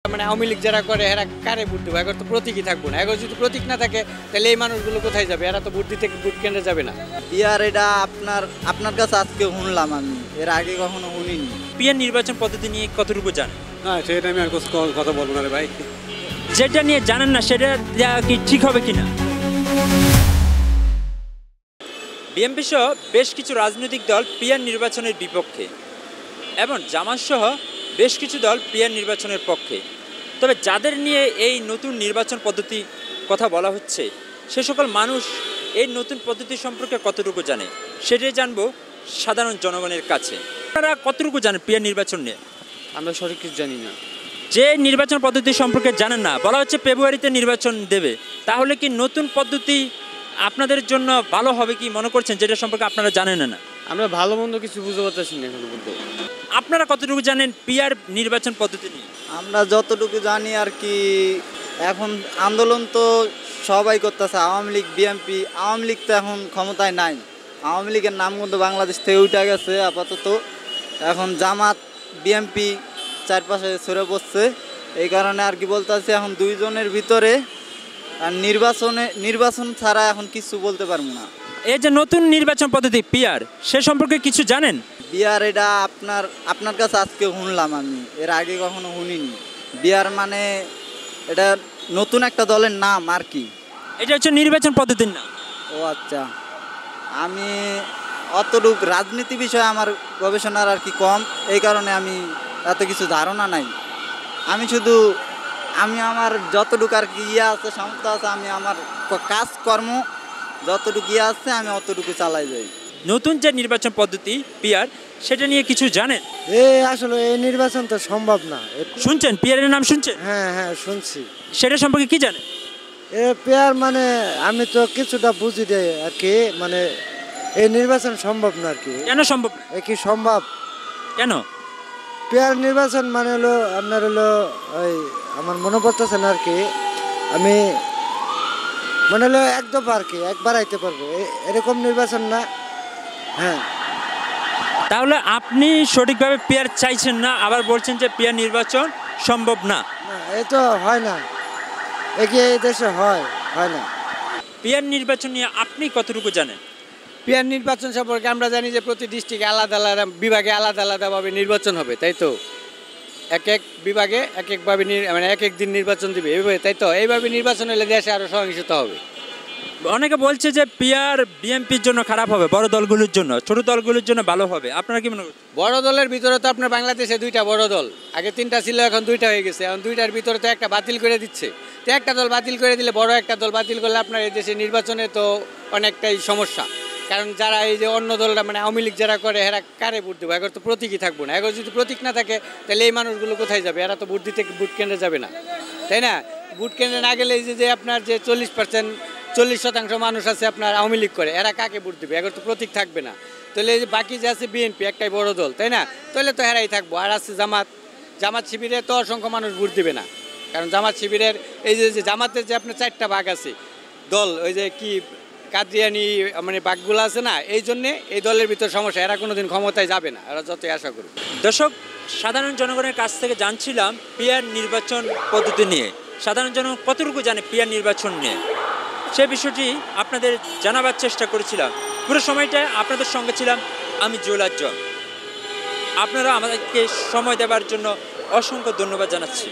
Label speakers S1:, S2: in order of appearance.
S1: মানে আওয়ামী লীগ যারা করে এরা কারে ভোট দেবো? এখন তো প্রতীকই থাকবো না। এখন যদি প্রতীক না থাকে তাহলে এই মানুষগুলো কোথায় যাবে? এরা তো ভোট দিতে ভোট কেন্দ্রে যাবে না।
S2: পিয়ার এটা আপনার কাছে আজকে শুনলাম, আমি এর আগে কখনো শুনিনি।
S3: পিয়ার নির্বাচন পদ্ধতি নিয়ে কতটুকু জানেন?
S4: না, সেটা আমি আর কথা বলবো না রে ভাই।
S3: যেটা নিয়ে জানেন না সেটা কি ঠিক হবে কিনা? বিএনপি সহ বেশ কিছু রাজনৈতিক দল পিয়ার নির্বাচনের বিপক্ষে এবং জামাত সহ বেশ কিছু দল পিয়ার নির্বাচনের পক্ষে। তবে যাদের নিয়ে এই নতুন নির্বাচন পদ্ধতি কথা বলা হচ্ছে সে সকল মানুষ এই নতুন পদ্ধতি সম্পর্কে কতটুকু জানে সেটাই জানবো সাধারণ জনগণের কাছে। আপনারা কতটুকু জানেন পিয়ার নির্বাচন নিয়ে?
S1: আমরা সঠিক কিছু জানি না।
S3: যে নির্বাচন পদ্ধতি সম্পর্কে জানেন না, বলা হচ্ছে ফেব্রুয়ারিতে নির্বাচন দেবে, তাহলে কি নতুন পদ্ধতি আপনাদের জন্য ভালো হবে কি মনে করছেন, যেটা সম্পর্কে আপনারা জানেন না?
S1: আমরা ভালো মন্দ কিছু বুঝতে পারতেছি না এখন পর্যন্ত।
S3: আপনারা কতটুকু জানেন পিয়ার নির্বাচন পদ্ধতি নিয়ে?
S2: আমরা যতটুকু জানি আর কি, এখন আন্দোলন তো সবাই করতেছে, আওয়ামী লীগ বিএনপি। আওয়ামী লীগ তো এখন ক্ষমতায় নাই, আওয়ামী লীগের নাম কিন্তু বাংলাদেশ থেকে উঠে গেছে আপাতত। এখন জামাত বিএনপি চারপাশে ছড়ে পড়ছে, এই কারণে আর কি বলতেছি এখন দুইজনের ভিতরে। আর নির্বাচন ছাড়া এখন কিছু বলতে পারবো না।
S3: এই যে নতুন নির্বাচন পদ্ধতি পিয়ার, সে সম্পর্কে কিছু জানেন?
S2: বিয়ার এটা আপনার কাছে আজকে শুনলাম, আমি এর আগে কখনো শুনিনি। বিয়ার মানে এটা নতুন একটা দলের নাম আর কি।
S3: এটা হচ্ছে নির্বাচন পদ্ধতির নাম।
S2: ও আচ্ছা, আমি অতটুক রাজনীতি বিষয়ে আমার গবেষণার আর কি কম, এই কারণে আমি এত কিছু ধারণা নাই। আমি আমার যতটুকু আর কি আছে সমস্ত আছে, আমি আমার কাজকর্ম যতটুকু আছে আমি অতটুকু চালাই যাই।
S3: নতুন যে নির্বাচন পদ্ধতি পিয়ার, সেটা নিয়ে কিছু জানেন?
S5: আসলে এই নির্বাচন তো সম্ভব না।
S3: শুনছেন পিয়ারের নাম শুনছেন?
S5: হ্যাঁ শুনছি।
S3: সেটা সম্পর্কে কি জানেন?
S5: পেয়ার মানে আমি তো কিছুটা বুঝি দেই আর কি, মানে এই নির্বাচন সম্ভব না আর কি।
S3: কেন সম্ভব?
S5: কি সম্ভব
S3: কেন?
S5: পেয়ার নির্বাচন মানে হলো আপনার হলো ওই আমার মনে পড়তেছে না আর কি, আমি মানে হলো এক দফা আর কি, একবার আইতে পারবো এরকম নির্বাচন না। হ্যাঁ,
S3: তাহলে আপনি সঠিকভাবে পিয়ার চাইছেন না, আবার বলছেন যে পিয়ার নির্বাচন সম্ভব না।
S5: এই তো হয় না, এই দেশে হয় না।
S3: পিয়ার নির্বাচন নিয়ে আপনি কতটুকু জানেন?
S1: পিয়ার নির্বাচন সম্পর্কে আমরা জানি যে প্রতি ডিস্ট্রিক্টে আলাদা আলাদা বিভাগে আলাদা আলাদাভাবে নির্বাচন হবে, তাই তো? এক এক বিভাগে এক একভাবে মানে এক এক দিন নির্বাচন দিবে এইভাবে, তাই তো? এইভাবে নির্বাচন হলে দেশে আরও সহিংসতা হবে।
S3: অনেকে বলছে যে পিয়ার বিএনপির জন্য খারাপ হবে, বড় দলগুলোর জন্য, ছোট দলগুলোর জন্য ভালো হবে। আপনারা কি মনে করছেন?
S1: বড় দলের ভিতরে তো আপনার বাংলাদেশে দুইটা বড় দল, আগে তিনটা ছিল, এখন দুইটা হয়ে গেছে। এখন দুইটার ভিতরে তো একটা বাতিল করে দিচ্ছে। তো একটা দল বাতিল করে দিলে, বড় একটা দল বাতিল করলে আপনার এই দেশে নির্বাচনে তো অনেকটাই সমস্যা। কারণ যারা এই যে অন্য দলরা মানে আওয়ামী লীগ যারা করে এরা কারে ভোট দেবো? এখন তো প্রতীকই থাকবো না। এখন যদি প্রতীক না থাকে তাহলে এই মানুষগুলো কোথায় যাবে? এরা তো ভোট দিতে ভোট কেন্দ্রে যাবে না, তাই না? ভোট কেন্দ্রে না গেলে যে আপনার যে 40% মানুষ আছে আপনার আওয়ামী লীগ করে, এরা কাকে ভোট দেবে? এখন তো প্রতীক থাকবে না। তাহলে এই যে বাকি যে আছে বিএনপি, একটাই বড় দল, তাই না? তাহলে তো এরাই থাকবো। আর আছে জামাত শিবিরে তো অসংখ্য মানুষ ভোট দেবে না, কারণ জামাত শিবিরের এই যে জামাতের যে আপনার 4টা ভাগ আছে দল, ওই যে কি কাদিয়ানি মানে ভাগগুলো আছে না, এই জন্যে এই দলের ভিতর সমস্যা। এরা কোনোদিন ক্ষমতায় যাবে না, এরা যতই আশা করুক।
S3: দর্শক, সাধারণ জনগণের কাছ থেকে জানছিলাম পিয়ার নির্বাচন পদ্ধতি নিয়ে। সাধারণ জনগণ কতটুকু জানে পিয়ার নির্বাচন নিয়ে, সে বিষয়টি আপনাদের জানাবার চেষ্টা করেছিলাম। পুরো সময়টা আপনাদের সঙ্গে ছিলাম আমি জুয়েল আজম। আপনারা আমাদেরকে সময় দেওয়ার জন্য অসংখ্য ধন্যবাদ জানাচ্ছি।